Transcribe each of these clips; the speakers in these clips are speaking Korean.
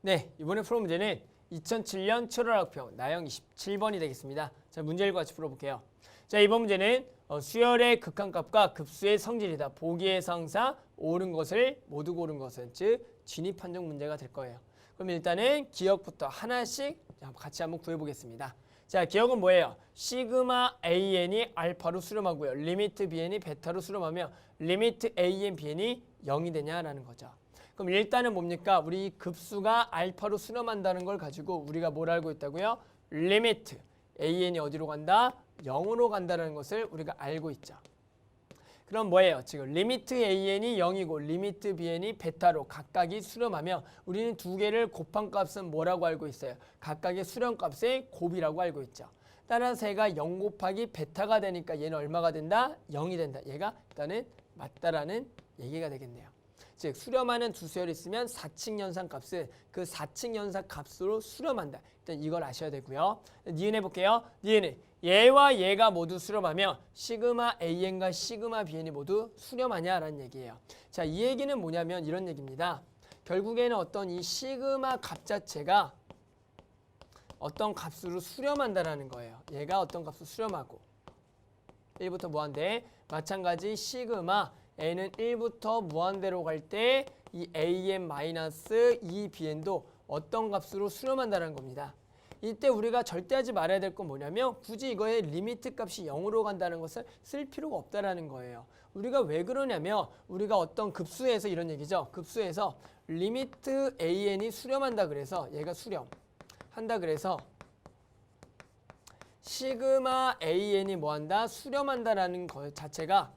네, 이번에 풀어 문제는 2007년 7월 학평 나형 27번이 되겠습니다. 자, 문제를 같이 풀어볼게요. 자, 이번 문제는 수열의 극한값과 급수의 성질이다. 보기의 상사 옳은 것을 모두 고른 것은 즉 진입 판정 문제가 될 거예요. 그럼 일단은 기억부터 하나씩 같이 한번 구해보겠습니다. 자, 기억은 뭐예요? 시그마 AN이 알파로 수렴하고요. 리미트 BN이 베타로 수렴하며 리미트 AN, BN이 0이 되냐라는 거죠. 그럼 일단은 뭡니까? 우리 급수가 알파로 수렴한다는 걸 가지고 우리가 뭘 알고 있다고요? 리미트 AN이 어디로 간다? 0으로 간다는 것을 우리가 알고 있죠. 그럼 뭐예요? 지금 리미트 AN이 0이고 리미트 BN이 베타로 각각이 수렴하며 우리는 두 개를 곱한 값은 뭐라고 알고 있어요? 각각의 수렴값의 곱이라고 알고 있죠. 따라서 얘가 0 곱하기 베타가 되니까 얘는 얼마가 된다? 0이 된다. 얘가 일단은 맞다라는 얘기가 되겠네요. 즉 수렴하는 두 수열이 있으면 4층 연산 값은 그 4층 연산 값으로 수렴한다. 일단 이걸 아셔야 되고요. 니은 해볼게요. 니은은 얘와 얘가 모두 수렴하며 시그마 AN과 시그마 BN이 모두 수렴하냐라는 얘기예요. 자, 이 얘기는 뭐냐면 이런 얘기입니다. 결국에는 어떤 이 시그마 값 자체가 어떤 값으로 수렴한다라는 거예요. 얘가 어떤 값으로 수렴하고 1부터 무한대 마찬가지 시그마 N은 1부터 무한대로 갈 때 이 AN-2BN도 어떤 값으로 수렴한다는 겁니다. 이때 우리가 절대 하지 말아야 될 건 뭐냐면 굳이 이거의 리미트 값이 0으로 간다는 것을 쓸 필요가 없다라는 거예요. 우리가 왜 그러냐면 우리가 어떤 급수에서 이런 얘기죠. 급수에서 리미트 AN이 수렴한다 그래서 얘가 수렴한다 그래서 시그마 AN이 뭐한다? 수렴한다라는 것 자체가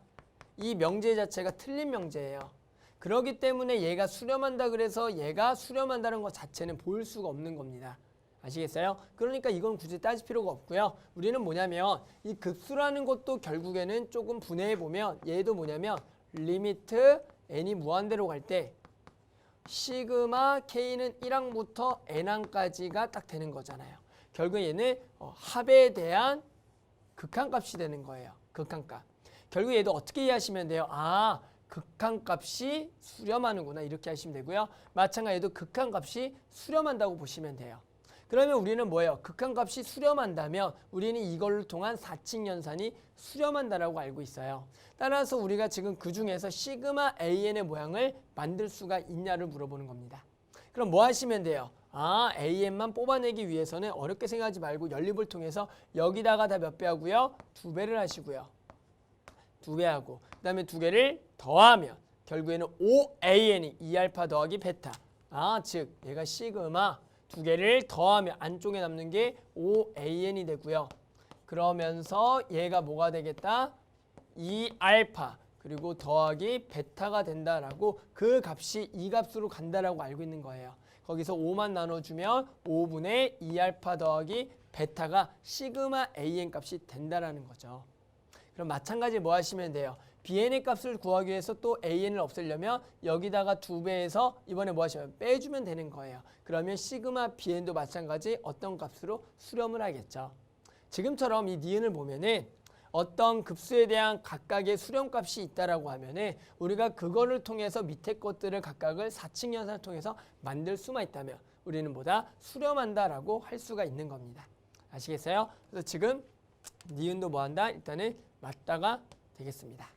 이 명제 자체가 틀린 명제예요. 그렇기 때문에 얘가 수렴한다 그래서 얘가 수렴한다는 것 자체는 보일 수가 없는 겁니다. 아시겠어요? 그러니까 이건 굳이 따질 필요가 없고요. 우리는 뭐냐면 이 급수라는 것도 결국에는 조금 분해해 보면 얘도 뭐냐면 리미트 n이 무한대로 갈 때 시그마 k는 1항부터 n항까지가 딱 되는 거잖아요. 결국 얘는 합에 대한 극한값이 되는 거예요. 극한값. 결국 얘도 어떻게 이해하시면 돼요? 아, 극한값이 수렴하는구나 이렇게 하시면 되고요. 마찬가지로 얘도 극한값이 수렴한다고 보시면 돼요. 그러면 우리는 뭐예요? 극한값이 수렴한다면 우리는 이걸 통한 4층 연산이 수렴한다라고 알고 있어요. 따라서 우리가 지금 그 중에서 시그마 AN의 모양을 만들 수가 있냐를 물어보는 겁니다. 그럼 뭐 하시면 돼요? 아, AN만 뽑아내기 위해서는 어렵게 생각하지 말고 연립을 통해서 여기다가 다 몇 배 하고요? 2배를 하시고요. 2배 하고 그 다음에 2개를 더하면 결국에는 5AN이 2알파 더하기 베타. 아, 즉 얘가 시그마 2개를 더하면 안쪽에 남는 게 5AN이 되고요. 그러면서 얘가 뭐가 되겠다? 2알파 그리고 더하기 베타가 된다라고 그 값이 이 값으로 간다라고 알고 있는 거예요. 거기서 5만 나눠주면 5분의 2알파 더하기 베타가 시그마 AN 값이 된다라는 거죠. 그럼 마찬가지 뭐 하시면 돼요? BN의 값을 구하기 위해서 또 AN을 없애려면 여기다가 2배해서 이번에 뭐 하시면 빼주면 되는 거예요. 그러면 시그마 BN도 마찬가지 어떤 값으로 수렴을 하겠죠. 지금처럼 이 니은을 보면은 어떤 급수에 대한 각각의 수렴값이 있다라고 하면은 우리가 그거를 통해서 밑에 것들을 각각을 4층 연산을 통해서 만들 수만 있다면 우리는 뭐다? 수렴한다라고 할 수가 있는 겁니다. 아시겠어요? 그래서 지금 니은도 뭐 한다? 일단은 맞다가 되겠습니다.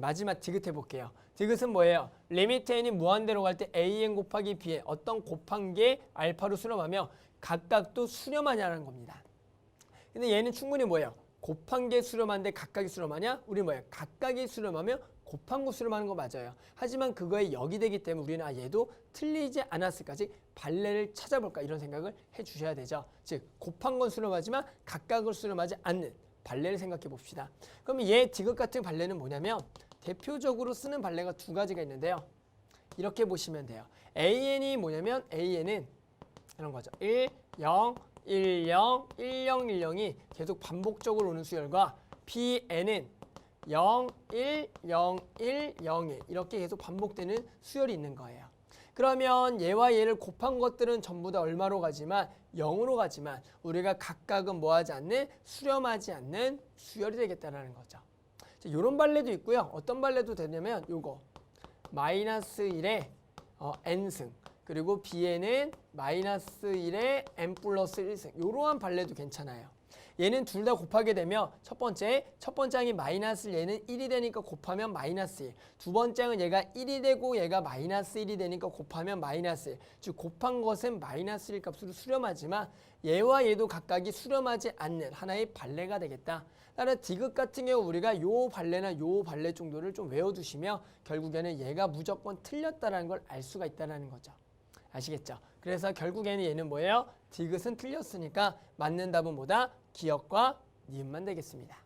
마지막 디귿 해볼게요. 디귿은 뭐예요? 리미트 n이 무한대로 갈 때 an 곱하기 b에 어떤 곱한 게 알파로 수렴하며 각각도 수렴하냐는 겁니다. 근데 얘는 충분히 뭐예요? 곱한 게 수렴하는데 각각이 수렴하냐? 우리 뭐예요? 각각이 수렴하며 곱한 거 수렴하는 거 맞아요. 하지만 그거에 역이 되기 때문에 우리는 얘도 틀리지 않았을까지 발레를 찾아볼까 이런 생각을 해주셔야 되죠. 즉 곱한 건 수렴하지만 각각을 수렴하지 않는 발레를 생각해 봅시다. 그러면 얘 디귿 같은 발레는 뭐냐면 대표적으로 쓰는 발레가 두 가지가 있는데요. 이렇게 보시면 돼요. AN이 뭐냐면 AN은 이런 거죠. 1, 0, 1, 0, 1, 0, 1, 0이 계속 반복적으로 오는 수열과 BN은 0, 1, 0, 1, 0, 1 이렇게 계속 반복되는 수열이 있는 거예요. 그러면 얘와 얘를 곱한 것들은 전부 다 얼마로 가지만 0으로 가지만 우리가 각각은 뭐하지 않는 수렴하지 않는 수열이 되겠다는 거죠. 이런 발레도 있고요. 어떤 발레도 되냐면 요거 마이너스 1의 n승 그리고 B에는 마이너스 1에 n 플러스 1승. 이러한 발레도 괜찮아요. 얘는 둘 다 곱하게 되면 첫 번째 항이 마이너스 얘는 1이 되니까 곱하면 마이너스 1. 두 번째 항은 얘가 1이 되고 얘가 마이너스 1이 되니까 곱하면 마이너스 1. 즉 곱한 것은 마이너스 1 값으로 수렴하지만 얘와 얘도 각각이 수렴하지 않는 하나의 발레가 되겠다. 따라 디귿 같은 경우 우리가 요 발레나 요 발레 정도를 좀 외워두시면 결국에는 얘가 무조건 틀렸다라는 걸 알 수가 있다는 거죠. 아시겠죠? 그래서 결국에는 얘는 뭐예요? 디귿은 틀렸으니까 맞는 답은 뭐다? 기역과 니은만 되겠습니다.